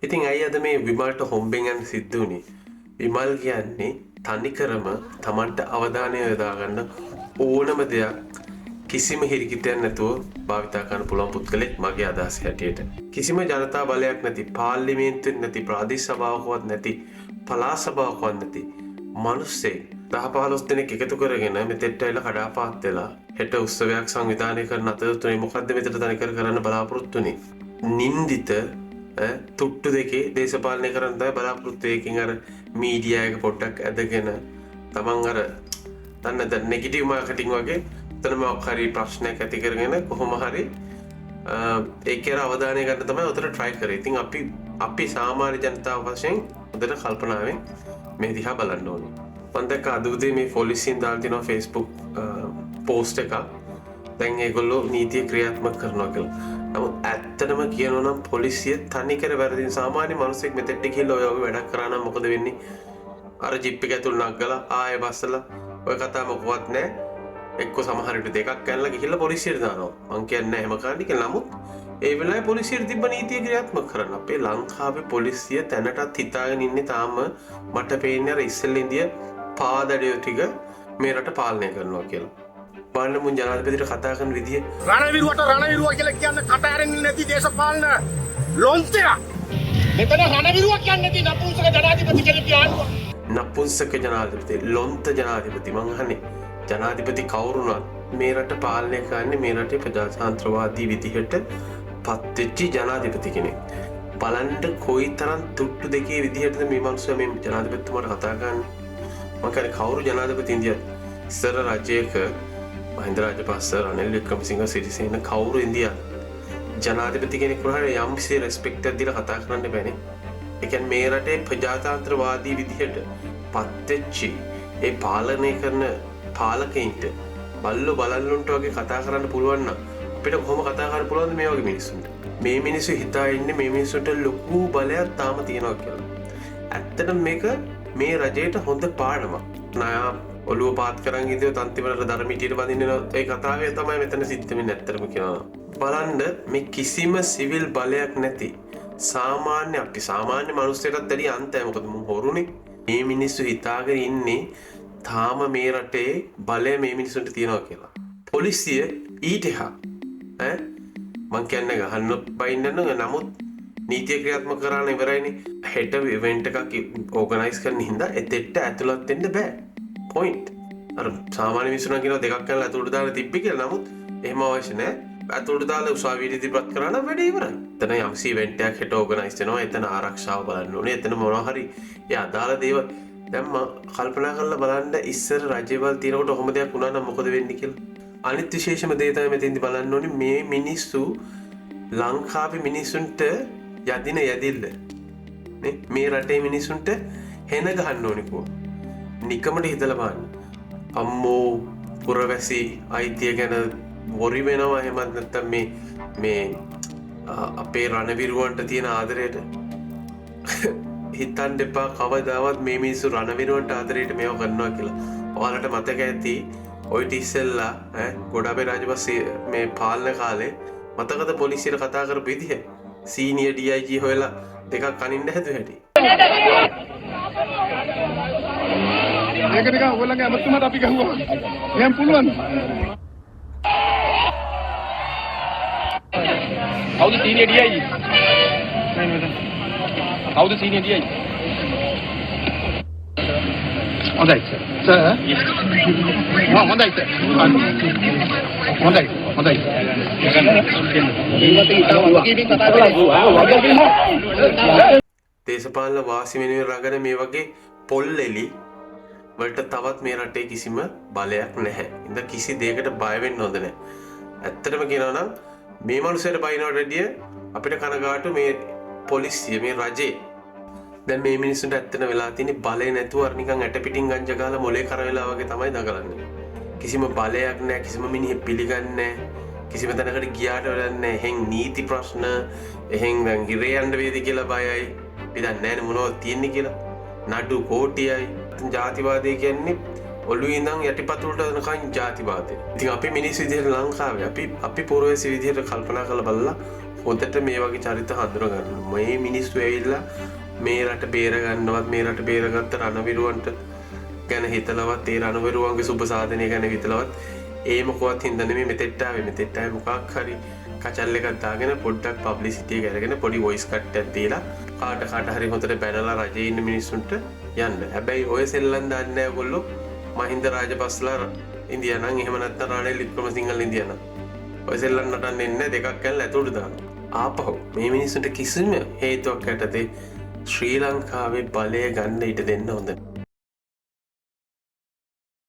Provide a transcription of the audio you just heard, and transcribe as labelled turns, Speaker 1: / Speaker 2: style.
Speaker 1: ඉතින් ඇයි අද මේ විමල්ට හොම්බෙන් යන්න සිද්ධ වුණේ? විමල් කියන්නේ තනිකරම Tamanට අවධානය යොදා ගන්න ඕනම දෙයක් කිසිම හිරිකිතයක් නැතුව භාවිතා කරන්න පුළුවන් පුද්ගලෙක් මගේ අදහස හැටියට. කිසිම ජනතා බලයක් නැති, පාර්ලිමේන්තුවක් නැති, ප්‍රාදේශ සභාවකවත් නැති, පළාත් සභාවකවත් නැති මිනිස්සෙක් 10-15 දෙනෙක් එකතු කරගෙන මෙතෙන්ට ඇවිල්ලා කඩාපාත් වෙලා හෙට උත්සවයක් සංවිධානය කරන අතරතුරේ මොකද්ද මෙතන තනිකර කරන්න බලාපොරොත්තු වෙන්නේ? නින්දිත තුට්ටු දෙකේ දේශපාලනය කරන්න තමයි බලාපොරොත්තු වෙකින් අර මීඩියා එක පොඩ්ඩක් ඇදගෙන තමන් අර දන්න නෙගටිව් මාකටිං වගේ එතනම හරි ප්‍රශ්නයක් ඇති කරගෙන කොහොම හරි ඒකේ අවධානය ගන්න තමයි උතර try කරේ. ඉතින් අපි සාමාන්‍ය ජනතාව වශයෙන් උදේට කල්පනාවෙන් මේ දිහා බලන්න ඕනේ. මම දැක්ක අද උදේ මේ පොලිසියෙන් දාලා තියෙනවා Facebook post එකක්. දැන් ඒගොල්ලෝ නීතිය ක්‍රියාත්මක කරනවා කියලා. නමුත් ඇත්තටම කියනවා නම් පොලිසිය තනිකර වැරදින සාමාන්‍ය මිනිස්සෙක් මෙතෙන්ට ගිහිල්ලා ඔය වගේ වැඩක් කරා නම් මොකද වෙන්නේ? අර ජිප් එක ඇතුළ නගලා ආයෙ බස්සලා ඔය කතා මොකවත් නැහැ. එක්ක සමහර විට දෙකක් කැල්ලලා ගිහිල්ලා පොලිසියට දානවා. මං කියන්නේ එහෙම කරන්න කියලා. නමුත් ඒ වෙලාවේ පොලිසියට තිබ්බ නීතිය ක්‍රියාත්මක කරන්න. අපේ ලංකාවේ පොලිසිය තැනටත් හිතාගෙන ඉන්නේ තාම මට පේන්නේ අර ඉස්සෙල්ලා ඉඳිය පාදඩිය ටික මේ රට පාලනය කරනවා කියලා. බලන්න මුන් ජනාධිපතිට කතා කරන විදිය.
Speaker 2: රණවිරුවට රණවිරුව කියලා කියන්නේ කට ඇරෙන්නේ නැති දේශපාලන ලොන්තයක්. මෙතන රණවිරුව කියන්නේ නැති නපුංසක ජනාධිපති කෙනෙක් කියනවා.
Speaker 1: නපුංසක ජනාධිපති, ලොන්ත ජනාධිපති. මං අහන්නේ ජනාධිපති කවුරුණත් මේ රට පාලනය කරන්නේ මේ රටේ ප්‍රජාතන්ත්‍රවාදී විදිහට පත්වෙච්ච ජනාධිපති කෙනෙක්. බලන්න කොයිතරම් තුට්ටු දෙකේ විදිහටද මේ මිනිස්සු මේ ජනාධිපතිතුමාට කතා කරන්නේ. මං කියන්නේ කවුරු ජනාධිපති ඉන්දියාවේ ඉස්සර රජයක මහින්ද රාජපක්ෂ, රනිල් වික්‍රමසිංහ, සිරිසේන කවුරු ඉන්දියාවේ ජනාධිපති කෙනෙක් වුණාට යම්කිසි රෙස්පෙක්ට් එකක් දීලා කතා කරන්න බෑනේ. ඒ කියන්නේ මේ රටේ ප්‍රජාතන්ත්‍රවාදී විදිහට පත්වෙච්ච ඒ පාලනය කරන පාලකයින්ට බල්ලෝ බලල්ලුන්ට වගේ කතා කරන්න පුළුවන් නම් අපිට කොහොම කතා කරන්න පුළුවන්ද මේ වගේ මිනිස්සුන්ට? මේ මිනිස්සු හිතා ඉන්නේ මේ මිනිස්සුන්ට ලොකු බලයක් තාම තියෙනවා කියලා. ඇත්තටම මේක මේ රජයට හොඳ පාඩමක්. නායා ඔළුව පාත් කරන් ඉඳියොත් අන්තිමට ධර්මිටියට බඳින්න ඒ කතාවේ තමයි මෙතන සිද්ධ වෙන්නේ. ඇත්තටම කියනවා බලන්න මේ කිසිම සිවිල් බලයක් නැති සාමාන්‍ය අපි සාමාන්‍ය මිනිස්සුන්ටත් වැඩි අන්තය. මොකද මම හොරුනේ. මේ මිනිස්සු හිතාගෙන ඉන්නේ තාම මේ රටේ බලය මේ මිනිස්සුන්ට තියෙනවා කියලා. පොලිසිය ඊට එහා මං කියන්නේ ගහන්න බයින්න නමුත් නීතිය ක්‍රියාත්මක කරන්න ඉවරයිනේ. හෙට ඉවෙන්ට් එකක් ඕගනයිස් කරන්න හින්දා එතෙට ඇතුළත් වෙන්න බෑ. පොයින්ට්. අර සාමාන්‍ය මිනිස්සුන් කියනවා දෙකක් කරලා ඇතුළට දාලා තිබ්බි කියලා. නමුත් එහෙම අවශ්‍ය නැහැ. ඇතුළට දාලා උසාවියට ඉදිරිපත් කරා නම් වැඩේ ඉවරයි. එතන යම්සි ඉවෙන්ට් එකක් හෙට ඕගනයිස් වෙනවා. එතන ආරක්ෂාව බලන්න ඕනේ. එතන මොනවා හරි ඒ අදාළ දේවල් දැන් කල්පනා කරලා බලන්න ඉස්සර රජේවල් තියෙනකොට ඔහොම දෙයක් වුණා නම් මොකද වෙන්නේ කියලා. අනිත් විශේෂම දේ තමයි මෙතෙන්දි බලන්න ඕනේ මේ මිනිස්සු ලංකාවේ මිනිස්සුන්ට යදින යදිල්ල නේ මේ රටේ මිනිස්සුන්ට හෙන ගහන්න ඕනේ කෝ. නිකමට හිතලා බලන්න. අම්මෝ පුරවැසි අයිතිය ගැන වොරි වෙනවා එහෙමත් නැත්නම් මේ අපේ රණවිරුවන්ට තියෙන ආදරයට හිතන්න එපා කවදාවත් මේ මිනිස්සු රණවිරුවන්ට ආදරයට මේව කරනවා කියලා. ඔයාලට මතක ඇති ඔය ඉතිස්සෙල්ලා ගොඩාබේ රාජපක්ෂ මේ පාලන කාලේ මතකද පොලිසියට කතා කරපු විදිහ? සීනියර් DIG හොයලා දෙකක් අනින්න හැදුව හැටි.
Speaker 2: මේක නිකන් ඔයගොල්ලන්ගේ අමතුමට අපි ගහුවා. එහෙනම් පුළුවන්.
Speaker 3: කවුද සීනියර් DIG? කවුද සීනියර් DIG?
Speaker 2: හොඳයි සර්. සර්. හොඳයි සර්. හොඳයි.
Speaker 1: දේශපාලන වාසි වෙනුවෙන් රඟන මේ වගේ පොල් එලි වලට තවත් මේ රටේ කිසිම බලයක් නැහැ. ඉතින් කිසි දෙයකට බය වෙන්න හොඳ නැහැ. ඇත්තටම කියනවා නම් මේ මිනිස්සුන්ට බයිනවට වැඩිය අපිට කනගාටු මේ පොලිසිය මේ රජේ. දැන් මේ මිනිස්සුන්ට ඇත්තට වෙලා තියෙන්නේ බලය නැතුව අර නිකන් ඇට පිටින් ගංජ ගාලා මොලේ කර වෙලා වගේ තමයි දඟලන්නේ. කිසිම බලයක් නැහැ, කිසිම මිනිහෙක් පිළිගන්නේ නැහැ. කිසිම තැනකට ගියාට වැඩක් නැහැ. එහෙන් නීති ප්‍රශ්න, එහෙන් දැන් හිරේ යන්න වේද කියලා බයයි. අපි දන්නේ නැහැ මොනවද තියෙන්නේ කියලා. නඩු කෝටියයි. ජාතිවාදය කියන්නේ ඔළුවේ ඉඳන් යටිපතුලට යනකන් ජාතිවාදය. ඉතින් අපි මිනිස්සු විදිහට ලංකාවේ අපි පුරවැසි විදිහට කල්පනා කරලා බලලා හොඳට මේ වගේ චරිත හඳුනගන්න. මේ මිනිස්සු ඇවිල්ලා මේ රට බේරගන්නවත් මේ රට බේරගත්ත රණවිරුවන්ට ගැන හිතලවත් ඒ රණවිරුවන්ගේ සුබ සාධනය ගැන හිතලවත් ඒ මොකවත් හින්දා නෙමෙයි මෙතෙට්ට ආවේ. මෙතෙට්ට ආවේ මොකක් හරි කචල් එකක් දාගෙන පොඩ්ඩක් පබ්ලිසිටි එක අරගෙන පොඩි වොයිස් කට්ටයක් දීලා කාට හරි හොඳට බැනලා රජේ ඉන්න මිනිස්සුන්ට යන්න. හැබැයි ඔය සෙල්ලම් දාන්නේ නැහැ ඔයගොල්ලෝ. මහින්ද රාජපක්ෂලා ඉන්දියා නම් එහෙම නැත්නම් රනිල් වික්‍රමසිංහල ඉන්දියා නම් ඔය සෙල්ලම් නටන්නේ නැහැ. දෙකක් කැල්ල ඇතුළට දානවා. ආපහු මේ මිනිස්සුන්ට කිසිම හේතුවක් යටතේ ශ්‍රී ලංකාවේ බලය ගන්න ඉඩ දෙන්න හොඳ නැහැ.